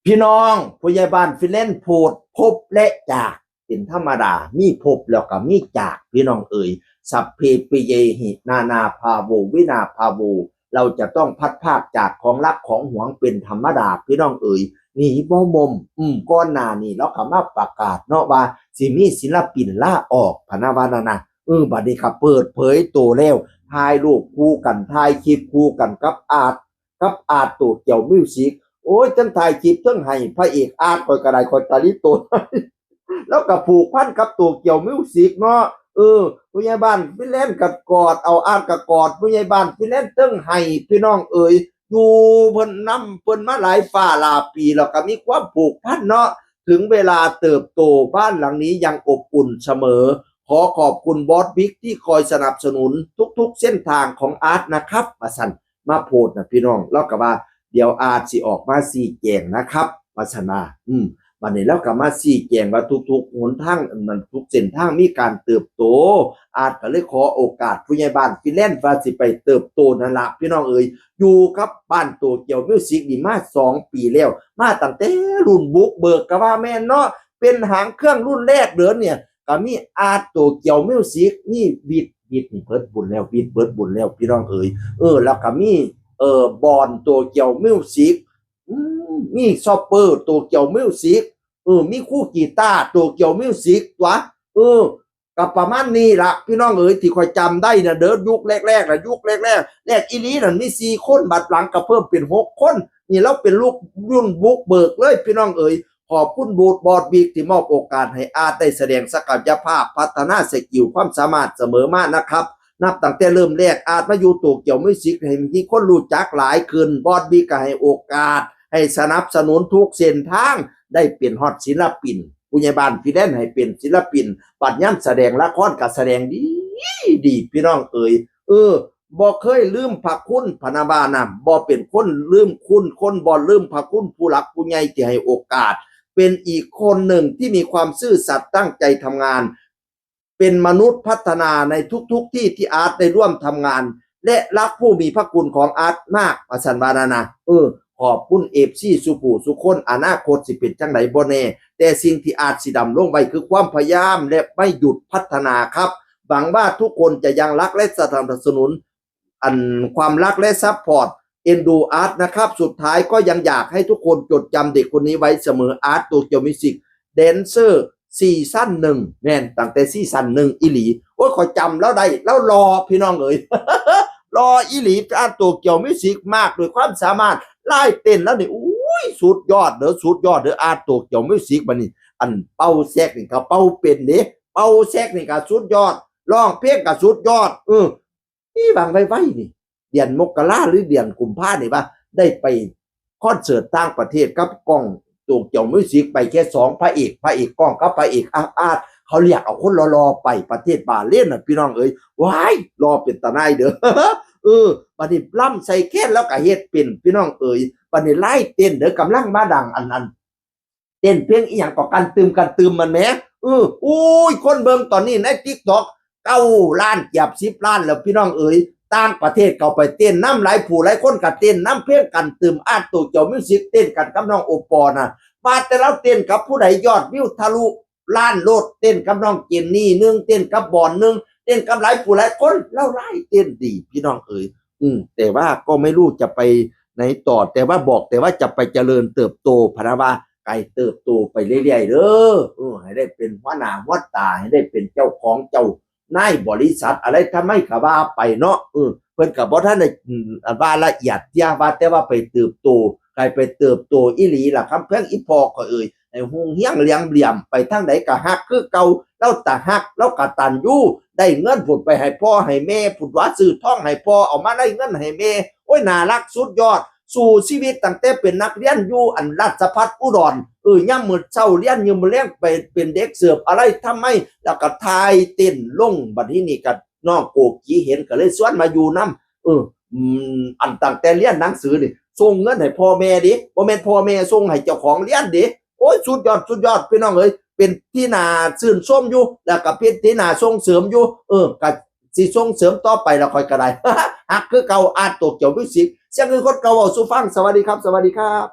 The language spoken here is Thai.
พี่น้องผู้ใหญ่บ้านฟิเลนโพดพบและจากเป็นธรรมดามีพบแล้วก็มีจากพี่น้องเอ่ยสัพเพปิเยหินานาภาโววินาภาโวเราจะต้องพัดภาคจากของรักของหวงเป็นธรรมดาพี่น้องเอ่ยนี่บ่มมก้อนหน้านี่แล้วก็มาประกาศเนาะว่าสิมีศิลปินลาออกพะนะว่านั่นนะบัดนี้ก็เปิดเผยตัวแล้วถ่ายรูปคู่กันถ่ายคลิปคู่กันกับอาร์ตตัวเกี่ยวมิวสิก โอ้ยจังถ่ายคลิปจังให้พระเอกอาร์ตคอยกระไดคอยตาลิโตนแล้วก็ผูกพันกับตัวเกี่ยวมิวสิกเนาะผู้ใหญ่บ้านฟิแลนซ์กับกอดเอาอาร์ตกับกอดผู้ใหญ่บ้านฟิแลนซ์จังให้พี่น้องเอ๋ยอยู่เพิ่นนำเพิ่นมาหลายฝ่าหลายปีแล้วก็มีความผูกพันเนาะถึงเวลาเติบโตบ้านหลังนี้ยังอบอุ่นเสมอขอขอบคุณบอสบิ๊กที่คอยสนับสนุนทุกๆเส้นทางของอาร์ตนะครับมาสั่นมาโพดนะพี่น้องแล้วก็ว่าเดี๋ยวอาจสิออกมาสี่แจงนะครับวัฒนาวันนี้แล้วก็มาสี่แจงว่าทุกๆหนทางมันทุกเส้นทางมีการเติบโตอาจก็เลยขอโอกาสผู้ใหญ่บ้านฟิแลนซ์ว่าสิไปเติบโตนั่นละพี่น้องเอ๋ยอยู่กับบ้านโตเกียวมิวสิกนี่มา2 ปีแล้วมาตั้งแต่รุ่นบุกเบิกก็ว่าแม่นเนาะเป็นหางเครื่องรุ่นแรกเด้อเนี่ยก็มีอาร์ตโตเกียวมิวสิกนี่บิดนี่เบิดบุญแล้วบิดเบิดบุญแล้วพี่น้องเอ๋ยแล้วก็มีบอลตัวเกี่ยวมิวสิกมีซอปเปอร์ตัวเกี่ยวมิวสิกมีคู่กีตาร์ตัวเกี่ยวมิวสิกวะกับประมาณนี้ละพี่น้องเอ๋ยที่คอยจำได้นะเดินยุคแรกๆนะยุคแรกอีลีนั่นมี4 คนบัดหลังก็เพิ่มเป็น6 คนนี่เราเป็นลูกรุ่นบุกเบิกเลยพี่น้องเอ๋ยขอบคุณบูธบอดบิ๊กที่มอบโอกาสให้อาร์ตได้แสดงศักยภาพพัฒนาสกิลความสามารถเสมอมานะครับนับตั้งแต่เริ่มแรกอาจมาอยู่ตัวเกี่ยวมิวสิกให้มีคนรู้จักหลายขึ้นบอสบิ๊กก็ให้โอกาสให้สนับสนุนทุกเส้นทางได้เป็นฮอตศิลปินผู้ใหญ่บ้านฟิแลนซ์ให้เป็นศิลปินปัดย่ำแสดงละครกับแสดงดีพี่น้องเอ๋ยบ่เคยลืมพระคุณพนาบานำบ่เป็นคนลืมคุณคนบ่ลืมพระคุณผู้หลักผู้ใหญ่ที่ให้โอกาสเป็นอีกคนหนึ่งที่มีความซื่อสัตย์ตั้งใจทำงานเป็นมนุษย์พัฒนาในทุกที่อาร์ตได้ร่วมทำงานและรักผู้มีพระคุณของอาร์ตมากประสันบานานะขอบคุณเอฟซีสุภูสุคนอนาคตสิเป็นจังไหนบ่แน่แต่สิ่งที่อาร์ตสิดำลงไปคือความพยายามและไม่หยุดพัฒนาครับหวังว่าทุกคนจะยังรักและสนับสนุนความรักและซัพพอร์ตเอ็นดูอาร์ตนะครับสุดท้ายก็ยังอยากให้ทุกคนจดจำเด็กคนนี้ไว้เสมออาร์ตโตเกียวมิวสิกแดนเซอร์ซีซั่น1แม่นตั้งแต่ซีซั่น1อีหลีโอ้ยขอจำแล้วได้แล้วรอพี่น้องเอ๋ย รออีหลีอาร์ตโตเกียวมิวสิกมากโดยความสามารถไล่เต้นแล้วนี่อุ้ยสุดยอดเด้อสุดยอดเด้ออาร์ตโตเกียวมิวสิกบัดนี้อันเป่าแซกนี่ก็เป่าเป็นเด้เป่าแซกนี่ก็สุดยอดร้องเพลงก็สุดยอดนี่บางไว้นี่เดือนมกราหรือเดือนกุมภาพันธ์นี่ป่ะได้ไปคอนเสิร์ตต่างประเทศกับกล้องโตเกียวมิวสิกไปแค่2พระเอกกล้องกับพระเอกอาร์ตเขาเรียกเอาคนรอๆไปประเทศบาเลนน่ะพี่น้องเอ้ยว้ายรอเป็นตาหนายเด้อบัดนี้ล่ำใส่แค้นแล้วก็เฮ็ดเป็นพี่น้องเอ๋ยบัดนี้ไล่เต้นเด้อกำลังมาดังอันนั้นเต้นเพลงอีหยังก็กันตืมมันแหมอุ้ยคนเบิ่งตอนนี้ใน TikTok 9 ล้านเกือบ10 ล้านแล้วพี่น้องเอ๋ยต่างประเทศเขาไปเต้นน้ำหลายผู้หลายคนก็เต้นน้ำเพลงกันตืมอาร์ตโตเกียวมิวสิกเต้นกันกับน้องโอปอน่ะบาดแต่เราเต้นกับผู้ใดยอดวิวทะลุล้านโลดเต้นกับน้องเจนนี่นึงเต้นกับบอนนึงเต้นกับหลายผู้หลายคนแล้วไล่เต้นดีพี่น้องเอ๋ยแต่ว่าก็ไม่รู้จะไปไหนต่อแต่ว่าจะไปเจริญเติบโตพะนะว่าไก่เติบโตไปเรื่อยๆเด้อให้ได้เป็นหัวหน้าหัวตาให้ได้เป็นเจ้าของเจ้านายบริษัทอะไรทำไมก็ว่าไปเนาะเพิ่นก็บ่ทันได้ว่าละเอียดยาว่าแต่ว่าไปเติบโตใครไปเติบโตอีหลีล่ะครับเพิ่นอีพอก็ให้ฮงเฮียงเลี้ยงเหลี่ยมไปทางใดก็ฮักคือเก่าแล้วตาฮักแล้วก็ตันอยู่ได้เงินผุดไปให้พ่อให้แม่ผุดว่าซื้อท่องให้พ่อเอามาได้เงินให้แม่โอ้ยน่ารักสุดยอดสู่ชีวิตตั้งแต่เป็นนักเรียนอยู่อันราชภัฏอุดรย่ำมื้อเช้าเรียนยามมื้อแลงไปเป็นเด็กเสิร์ฟอะไรทำไมแล้วก็ทายเต้นลงบัดนี้นี่ก็น้องโกกีเห็นก็เลยชวนมาอยู่นำอันตั้งแต่เรียนหนังสือนี่ส่งเงินให้พ่อแม่ดิบ่แม่นพ่อแม่ส่งให้เจ้าของเรียนดิโอ้ยสุดยอดพี่น้องเอ้ยเป็นที่น่าชื่นชมอยู่แล้วก็เป็นที่น่าส่งเสริมอยู่ก็สิส่งเสริมต่อไปแล้วค่อยก็ได้ ฮักคือเก่าอาร์ตโตเกียวมิวสิกเสียงคือคนเก่าเว้าสู่ฟังสวัสดีครับ